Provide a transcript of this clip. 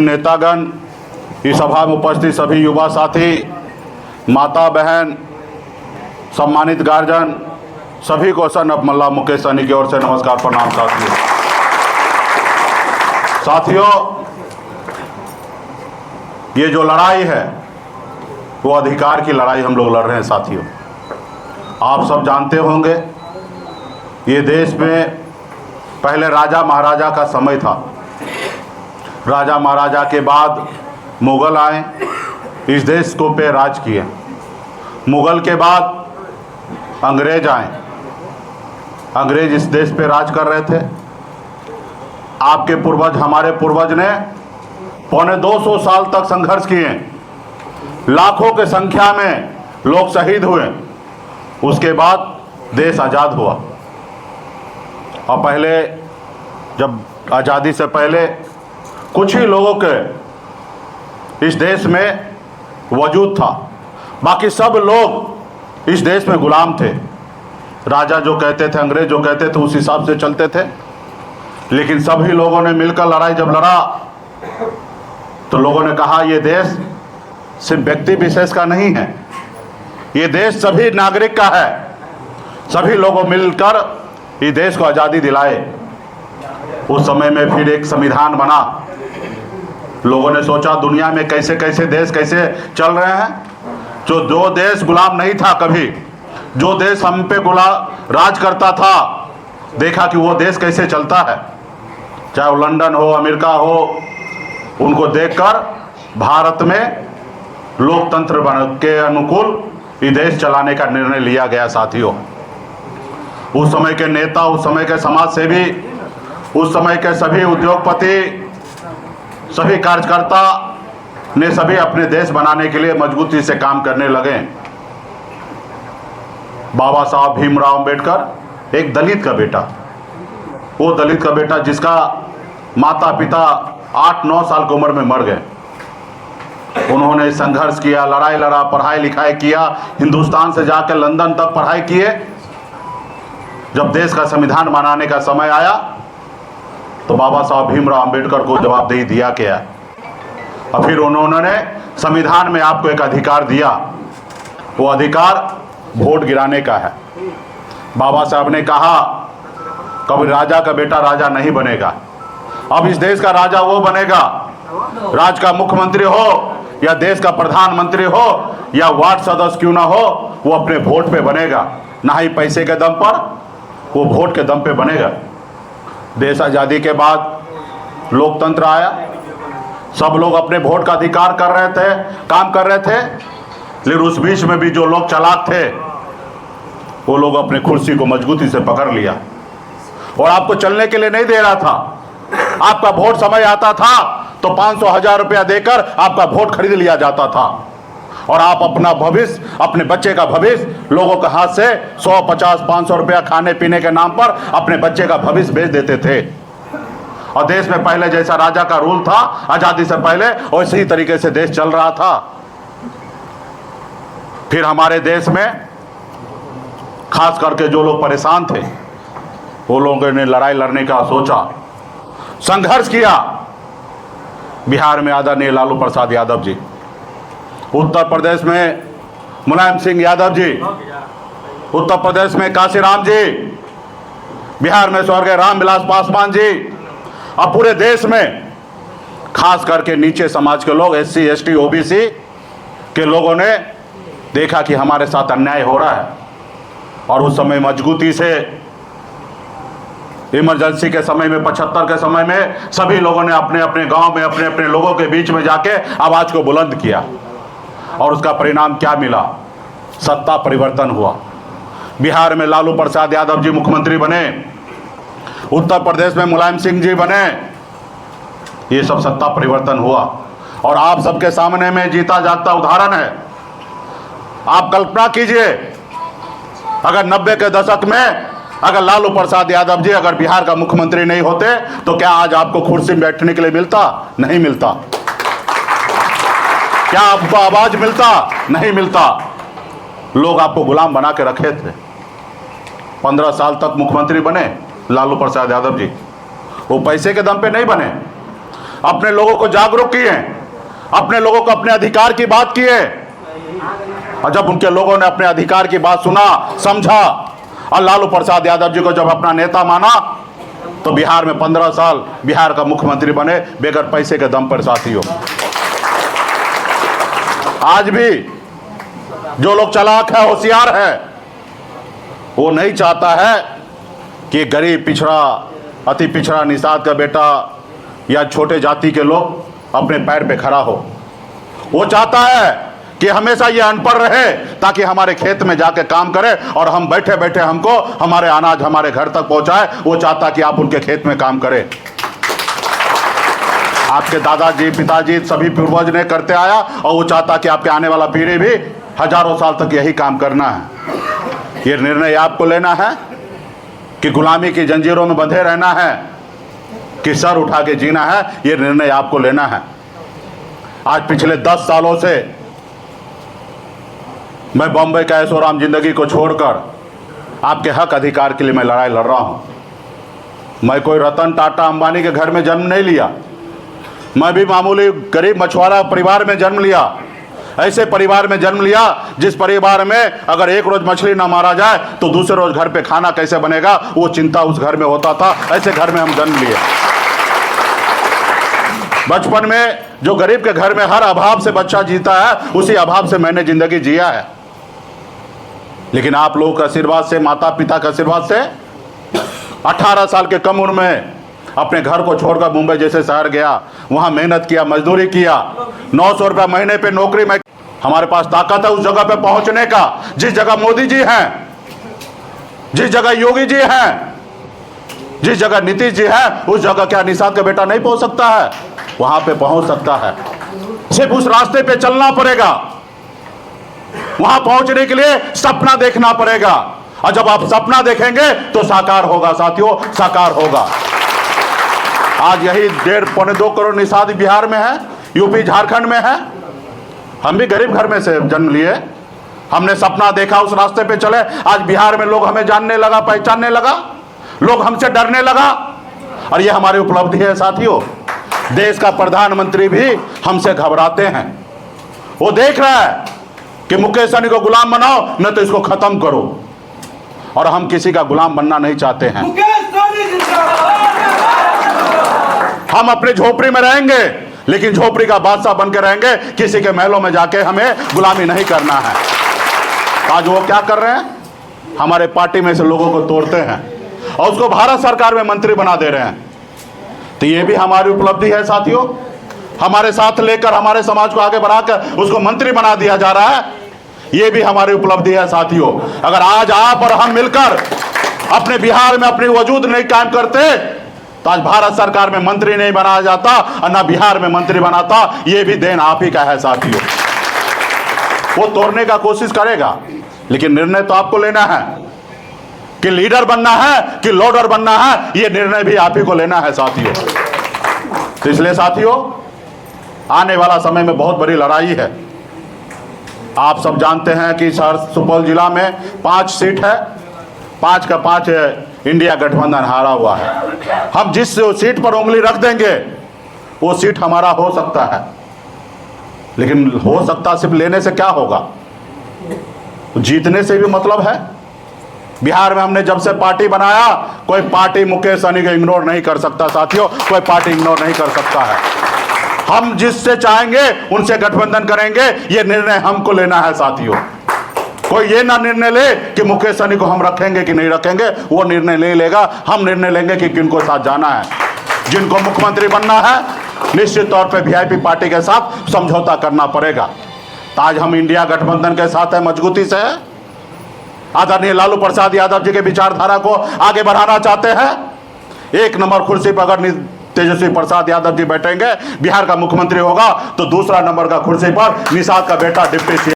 नेतागण, इस सभा में उपस्थित सभी युवा साथी, माता बहन, सम्मानित गार्जियन, सभी को सन ऑफ मल्ला मुकेश सहनी की ओर से नमस्कार प्रणाम। साथियों, ये जो लड़ाई है वो अधिकार की लड़ाई हम लोग लड़ रहे हैं। साथियों, आप सब जानते होंगे ये देश में पहले राजा महाराजा का समय था। राजा महाराजा के बाद मुग़ल आए, इस देश को पे राज किए। मुग़ल के बाद अंग्रेज आए, अंग्रेज इस देश पे राज कर रहे थे। आपके पूर्वज, हमारे पूर्वज ने पौने 200 साल तक संघर्ष किए, लाखों के संख्या में लोग शहीद हुए। उसके बाद देश आज़ाद हुआ। और पहले जब आज़ादी से पहले कुछ ही लोगों के इस देश में वजूद था, बाकी सब लोग इस देश में गुलाम थे। राजा जो कहते थे, अंग्रेज जो कहते थे, उस हिसाब से चलते थे। लेकिन सभी लोगों ने मिलकर लड़ाई जब लड़ा तो लोगों ने कहा ये देश सिर्फ व्यक्ति विशेष का नहीं है, ये देश सभी नागरिक का है। सभी लोगों मिलकर इस देश को आज़ादी दिलाए। उस समय में फिर एक संविधान बना। लोगों ने सोचा दुनिया में कैसे कैसे देश कैसे चल रहे हैं। जो देश गुलाम नहीं था कभी, जो देश हम पे राज करता था, देखा कि वो देश कैसे चलता है। चाहे वो लंदन हो, अमेरिका हो, उनको देखकर भारत में लोकतंत्र के अनुकूल ये देश चलाने का निर्णय लिया गया। साथियों, उस समय के नेता, उस समय के समाज सेवी, उस समय के सभी उद्योगपति, सभी कार्यकर्ता ने सभी अपने देश बनाने के लिए मजबूती से काम करने लगे। बाबा साहब भीमराव अंबेडकर एक दलित का बेटा, वो दलित का बेटा जिसका माता पिता 8-9 साल की उम्र में मर गए। उन्होंने संघर्ष किया, लड़ाई लड़ा, पढ़ाई लिखाई किया, हिंदुस्तान से जाकर लंदन तक पढ़ाई किए। जब देश का संविधान बनाने का समय आया तो बाबा साहब भीमराव अंबेडकर को जवाबदेही दिया गया। और फिर उन्होंने संविधान में आपको एक अधिकार दिया, वो अधिकार वोट गिराने का है। बाबा साहब ने कहा कभी राजा का बेटा राजा नहीं बनेगा, अब इस देश का राजा वो बनेगा, राज्य का मुख्यमंत्री हो या देश का प्रधानमंत्री हो या वार्ड सदस्य क्यों ना हो, वो अपने वोट पे बनेगा, ना ही पैसे के दम पर, वो वोट के दम पे बनेगा। देश आज़ादी के बाद लोकतंत्र आया, सब लोग अपने वोट का अधिकार कर रहे थे, काम कर रहे थे। लेकिन उस बीच में भी जो लोग चालाक थे वो लोग अपने कुर्सी को मजबूती से पकड़ लिया और आपको चलने के लिए नहीं दे रहा था। आपका वोट समय आता था तो 500-1000 रुपया देकर आपका वोट खरीद लिया जाता था और आप अपना भविष्य, अपने बच्चे का भविष्य लोगों के हाथ से 100, 50, 500 रुपया खाने पीने के नाम पर अपने बच्चे का भविष्य बेच देते थे। और देश में पहले जैसा राजा का रूल था आज़ादी से पहले, वैसे ही तरीके से देश चल रहा था। फिर हमारे देश में खास करके जो लोग परेशान थे वो लोगों ने लड़ाई लड़ने का सोचा, संघर्ष किया। बिहार में आदरणीय लालू प्रसाद यादव जी, उत्तर प्रदेश में मुलायम सिंह यादव जी, उत्तर प्रदेश में काशीराम जी, बिहार में स्वर्गीय रामविलास पासवान जी, और पूरे देश में खास करके नीचे समाज के लोग, SC, ST, OBC के लोगों ने देखा कि हमारे साथ अन्याय हो रहा है। और उस समय मजबूती से इमरजेंसी के समय में, 75 के समय में सभी लोगों ने अपने अपने गांव में अपने अपने लोगों के बीच में जाके आवाज़ को बुलंद किया। और उसका परिणाम क्या मिला? सत्ता परिवर्तन हुआ। बिहार में लालू प्रसाद यादव जी मुख्यमंत्री बने, उत्तर प्रदेश में मुलायम सिंह जी बने। ये सब सत्ता परिवर्तन हुआ और आप सबके सामने में जीता जागता उदाहरण है। आप कल्पना कीजिए अगर 90 के दशक में अगर लालू प्रसाद यादव जी अगर बिहार का मुख्यमंत्री नहीं होते तो क्या आज आपको कुर्सी में बैठने के लिए मिलता? नहीं मिलता। क्या आपको आवाज मिलता? नहीं मिलता। लोग आपको गुलाम बना के रखे थे। 15 साल तक मुख्यमंत्री बने लालू प्रसाद यादव जी। वो पैसे के दम पे नहीं बने, अपने लोगों को जागरूक किए, अपने लोगों को अपने अधिकार की बात किए। और जब उनके लोगों ने अपने अधिकार की बात सुना, समझा और लालू प्रसाद यादव जी को जब अपना नेता माना, तो बिहार में 15 साल बिहार का मुख्यमंत्री बने बेगर पैसे के दम पर। साथियों, आज भी जो लोग चालाक है, होशियार है, वो नहीं चाहता है कि गरीब, पिछड़ा, अति पिछड़ा, निषाद का बेटा या छोटे जाति के लोग अपने पैर पे खड़ा हो। वो चाहता है कि हमेशा ये अनपढ़ रहे ताकि हमारे खेत में जाके काम करे और हम बैठे बैठे हमको हमारे अनाज हमारे घर तक पहुंचाए। वो चाहता कि आप उनके खेत में काम करें। आपके दादाजी, पिताजी, सभी पूर्वज ने करते आया और वो चाहता कि आपके आने वाला पीढ़ी भी हजारों साल तक यही काम करना है। ये निर्णय आपको लेना है कि गुलामी की जंजीरों में बंधे रहना है कि सर उठा के जीना है। ये निर्णय आपको लेना है। आज पिछले 10 सालों से मैं बॉम्बे का ऐशोआराम जिंदगी को छोड़कर आपके हक अधिकार के लिए मैं लड़ाई लड़ रहा हूं। मैं कोई रतन टाटा अंबानी के घर में जन्म नहीं लिया। मैं भी मामूली गरीब मछुआरा परिवार में जन्म लिया। ऐसे परिवार में जन्म लिया जिस परिवार में अगर एक रोज मछली ना मारा जाए तो दूसरे रोज घर पे खाना कैसे बनेगा, वो चिंता उस घर में होता था। ऐसे घर में हम जन्म लिए। बचपन में जो गरीब के घर में हर अभाव से बच्चा जीता है, उसी अभाव से मैंने जिंदगी जिया है। लेकिन आप लोगों के आशीर्वाद से, माता पिता के आशीर्वाद से 18 साल के कम उम्र में अपने घर को छोड़कर मुंबई जैसे शहर गया, वहां मेहनत किया, मजदूरी किया, 900 रुपया महीने पे नौकरी में। हमारे पास ताकत है उस जगह पे पहुंचने का जिस जगह मोदी जी हैं, जिस जगह योगी जी हैं, जिस जगह नीतीश जी हैं, उस जगह क्या निषाद का बेटा नहीं पहुंच सकता है? वहां पे पहुंच सकता है। सिर्फ उस रास्ते पे चलना पड़ेगा। वहां पहुंचने के लिए सपना देखना पड़ेगा। और जब आप सपना देखेंगे तो साकार होगा। साथियों, साकार होगा। आज यही 1.5-2 करोड़ निषाद बिहार में है, यूपी झारखंड में है। हम भी गरीब घर में से जन्म लिए। हमने सपना देखा, उस रास्ते पे चले। आज बिहार में लोग हमें जानने लगा, पहचानने लगा, लोग हमसे डरने लगा। और ये हमारी उपलब्धि है। साथियों, देश का प्रधानमंत्री भी हमसे घबराते हैं। वो देख रहा है कि मुकेश सहनी को गुलाम बनाओ, न तो इसको खत्म करो। और हम किसी का गुलाम बनना नहीं चाहते हैं। हम अपनी झोपड़ी में रहेंगे, लेकिन झोपड़ी का बादशाह बनकर रहेंगे। किसी के महलों में जाके हमें गुलामी नहीं करना है। आज वो क्या कर रहे हैं? हमारे पार्टी में से लोगों को तोड़ते हैं और उसको भारत सरकार में मंत्री बना दे रहे हैं। तो ये भी हमारी उपलब्धि है। साथियों, हमारे साथ लेकर हमारे समाज को आगे बढ़ाकर उसको मंत्री बना दिया जा रहा है। ये भी हमारी उपलब्धि है। साथियों, अगर आज आप और हम मिलकर अपने बिहार में अपनी वजूद नहीं कायम करते तो आज भारत सरकार में मंत्री नहीं बनाया जाता और ना बिहार में मंत्री बनाता। ये भी देन आप ही का है। साथियों, वो तोड़ने का कोशिश करेगा, लेकिन निर्णय तो आपको लेना है कि लीडर बनना है कि लोडर बनना है। ये निर्णय भी आप ही को लेना है। साथियों, तो इसलिए साथियों, आने वाला समय में बहुत बड़ी लड़ाई है। आप सब जानते हैं कि सुपौल जिला में 5 सीट है, 5 का 5 इंडिया गठबंधन हारा हुआ है। हम जिस सीट पर उंगली रख देंगे वो सीट हमारा हो सकता है। लेकिन हो सकता सिर्फ लेने से क्या होगा? जीतने से भी मतलब है। बिहार में हमने जब से पार्टी बनाया, कोई पार्टी मुकेश सहनी को इग्नोर नहीं कर सकता। साथियों, कोई पार्टी इग्नोर नहीं कर सकता है। हम जिससे चाहेंगे उनसे गठबंधन करेंगे। ये निर्णय हमको लेना है। साथियों, कोई ये ना निर्णय ले कि मुकेश सहनी को हम रखेंगे कि नहीं रखेंगे। वो निर्णय ले लेगा। हम निर्णय लेंगे कि किनको साथ जाना है। जिनको मुख्यमंत्री बनना है, निश्चित तौर पे वीआईपी पार्टी के साथ समझौता करना पड़ेगा। तो आज हम इंडिया गठबंधन के साथ है, मजबूती से है। आदरणीय लालू प्रसाद यादव जी के विचारधारा को आगे बढ़ाना चाहते हैं। 1 नंबर कुर्सी पर अगर तेजस्वी प्रसाद यादव जी बैठेंगे, बिहार का मुख्यमंत्री होगा, तो दूसरा नंबर का कुर्सी पर निषाद का बेटा डिप्टी